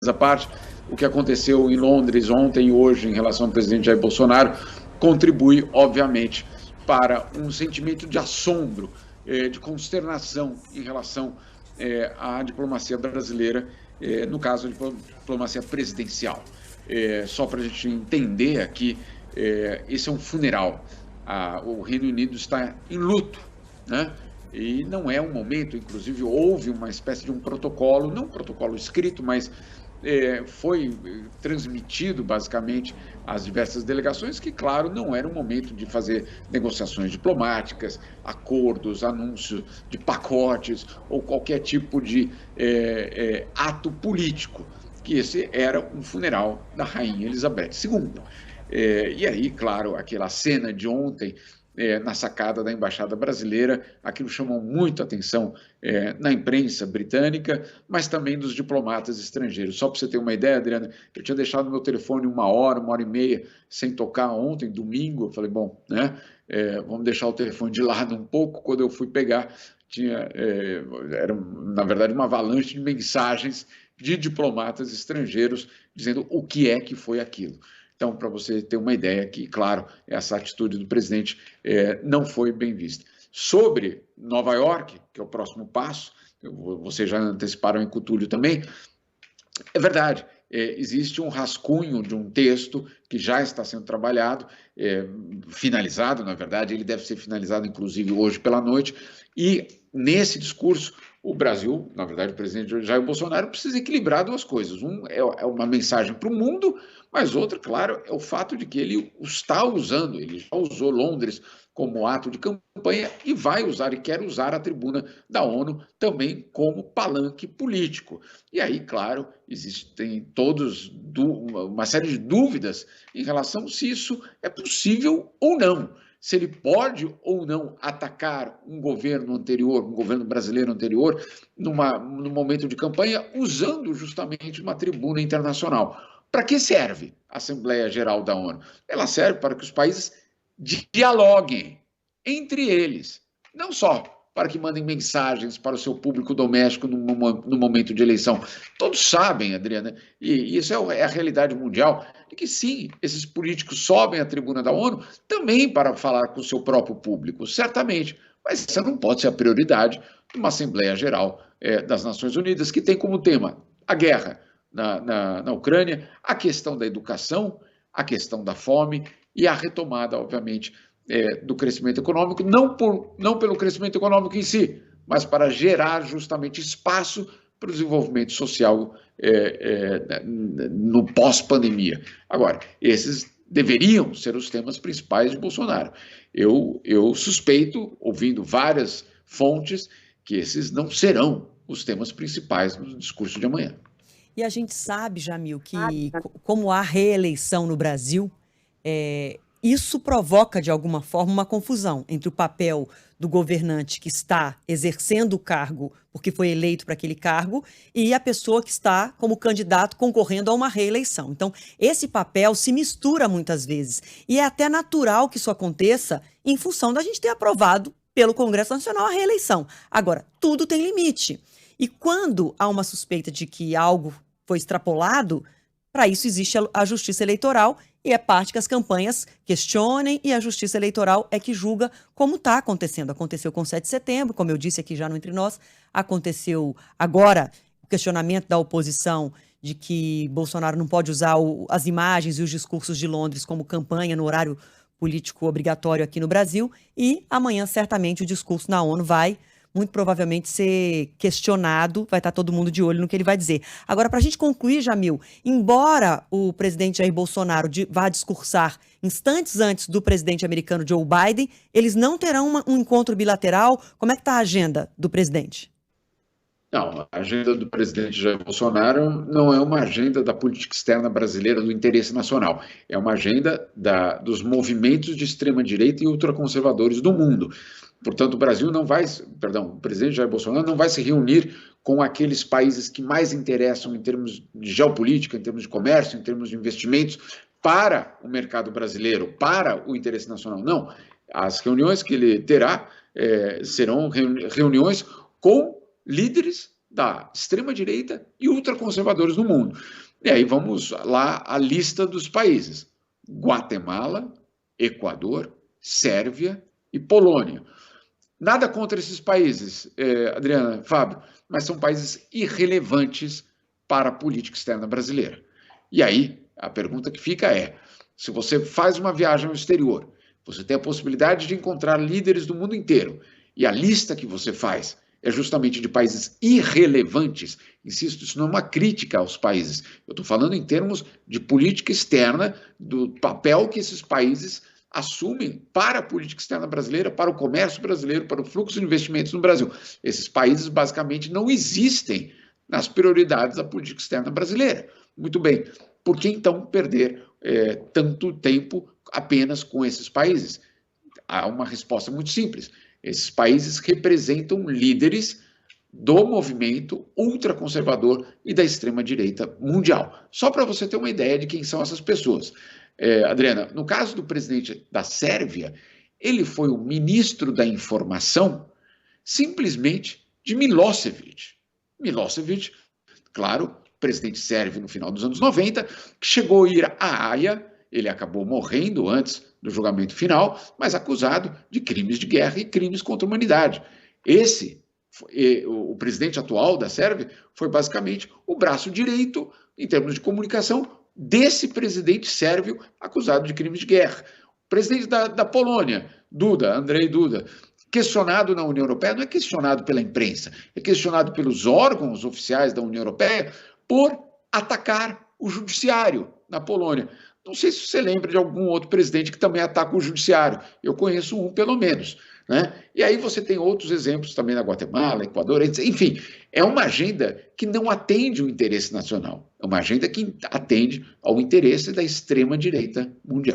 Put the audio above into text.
à parte, o que aconteceu em Londres ontem e hoje em relação ao presidente Jair Bolsonaro contribui, obviamente, para um sentimento de assombro, de consternação em relação à diplomacia brasileira, no caso, de diplomacia presidencial. Só para a gente entender aqui, esse é um funeral. O Reino Unido está em luto, né? E não é um momento, inclusive houve uma espécie de um protocolo, não um protocolo escrito, mas foi transmitido basicamente às diversas delegações que, claro, não era um momento de fazer negociações diplomáticas, acordos, anúncios de pacotes ou qualquer tipo de ato político, que esse era um funeral da Rainha Elizabeth II. E aí, claro, aquela cena de ontem, na sacada da Embaixada Brasileira, aquilo chamou muito a atenção na imprensa britânica, mas também dos diplomatas estrangeiros. Só para você ter uma ideia, Adriana, eu tinha deixado meu telefone 1 hora e meia sem tocar ontem, domingo. Eu falei, bom, né, vamos deixar o telefone de lado um pouco. Quando eu fui pegar, era, na verdade, uma avalanche de mensagens de diplomatas estrangeiros dizendo o que é que foi aquilo. Então, para você ter uma ideia que, claro, essa atitude do presidente não foi bem vista. Sobre Nova York, que é o próximo passo, vocês já anteciparam em Cutulho também, é verdade, existe um rascunho de um texto que já está sendo trabalhado, finalizado, na verdade, ele deve ser finalizado, inclusive, hoje pela noite, e nesse discurso, o Brasil, na verdade, o presidente Jair Bolsonaro precisa equilibrar duas coisas. Um é uma mensagem para o mundo, mas outra, claro, é o fato de que ele está usando, ele já usou Londres como ato de campanha e vai usar e quer usar a tribuna da ONU também como palanque político. E aí, claro, existem uma série de dúvidas em relação se isso é possível ou não. Se ele pode ou não atacar um governo anterior, um governo brasileiro anterior, num momento de campanha, usando justamente uma tribuna internacional. Para que serve a Assembleia Geral da ONU? Ela serve para que os países dialoguem entre eles, não só para que mandem mensagens para o seu público doméstico no momento de eleição. Todos sabem, Adriana, e isso é a realidade mundial, de que sim, esses políticos sobem à tribuna da ONU também para falar com o seu próprio público, certamente, mas essa não pode ser a prioridade de uma Assembleia Geral das Nações Unidas, que tem como tema a guerra na Ucrânia, a questão da educação, a questão da fome e a retomada, obviamente, do crescimento econômico, não pelo crescimento econômico em si, mas para gerar justamente espaço para o desenvolvimento social no pós-pandemia. Agora, esses deveriam ser os temas principais de Bolsonaro. Eu suspeito, ouvindo várias fontes, que esses não serão os temas principais no discurso de amanhã. E a gente sabe, Jamil, que como há reeleição no Brasil, isso provoca, de alguma forma, uma confusão entre o papel do governante que está exercendo o cargo porque foi eleito para aquele cargo e a pessoa que está como candidato concorrendo a uma reeleição. Então, esse papel se mistura muitas vezes. E é até natural que isso aconteça em função da gente ter aprovado pelo Congresso Nacional a reeleição. Agora, tudo tem limite. E quando há uma suspeita de que algo foi extrapolado, para isso existe a Justiça Eleitoral e é parte que as campanhas questionem e a Justiça Eleitoral é que julga como está acontecendo. Aconteceu com 7 de setembro, como eu disse aqui já no Entre Nós, aconteceu agora o questionamento da oposição de que Bolsonaro não pode usar as imagens e os discursos de Londres como campanha no horário político obrigatório aqui no Brasil e amanhã certamente o discurso na ONU vai muito provavelmente ser questionado, vai estar todo mundo de olho no que ele vai dizer. Agora, para a gente concluir, Jamil, embora o presidente Jair Bolsonaro vá discursar instantes antes do presidente americano Joe Biden, eles não terão um encontro bilateral. Como é que está a agenda do presidente? Não, a agenda do presidente Jair Bolsonaro não é uma agenda da política externa brasileira do interesse nacional. É uma agenda dos movimentos de extrema-direita e ultraconservadores do mundo. Portanto, o presidente Jair Bolsonaro não vai se reunir com aqueles países que mais interessam em termos de geopolítica, em termos de comércio, em termos de investimentos para o mercado brasileiro, para o interesse nacional. Não. As reuniões que ele terá serão reuniões com líderes da extrema-direita e ultraconservadores no mundo. E aí vamos lá à lista dos países: Guatemala, Equador, Sérvia e Polônia. Nada contra esses países, Adriana, Fábio, mas são países irrelevantes para a política externa brasileira. E aí, a pergunta que fica é, se você faz uma viagem ao exterior, você tem a possibilidade de encontrar líderes do mundo inteiro, e a lista que você faz é justamente de países irrelevantes, insisto, isso não é uma crítica aos países, eu estou falando em termos de política externa, do papel que esses países assumem para a política externa brasileira, para o comércio brasileiro, para o fluxo de investimentos no Brasil. Esses países basicamente não existem nas prioridades da política externa brasileira. Muito bem, por que então perder tanto tempo apenas com esses países? Há uma resposta muito simples. Esses países representam líderes do movimento ultraconservador e da extrema-direita mundial. Só para você ter uma ideia de quem são essas pessoas. Adriana, no caso do presidente da Sérvia, ele foi o ministro da informação simplesmente de Milosevic. Milosevic, claro, presidente sérvio no final dos anos 90, que chegou a ir à Haia, ele acabou morrendo antes do julgamento final, mas acusado de crimes de guerra e crimes contra a humanidade. O presidente atual da Sérvia foi basicamente o braço direito, em termos de comunicação, desse presidente sérvio acusado de crimes de guerra. O presidente da Polônia, Andrzej Duda, questionado na União Europeia, não é questionado pela imprensa, é questionado pelos órgãos oficiais da União Europeia por atacar o judiciário na Polônia. Não sei se você lembra de algum outro presidente que também ataca o judiciário. Eu conheço um, pelo menos. Né? E aí você tem outros exemplos também na Guatemala, Equador, enfim, é uma agenda que não atende o interesse nacional, é uma agenda que atende ao interesse da extrema-direita mundial.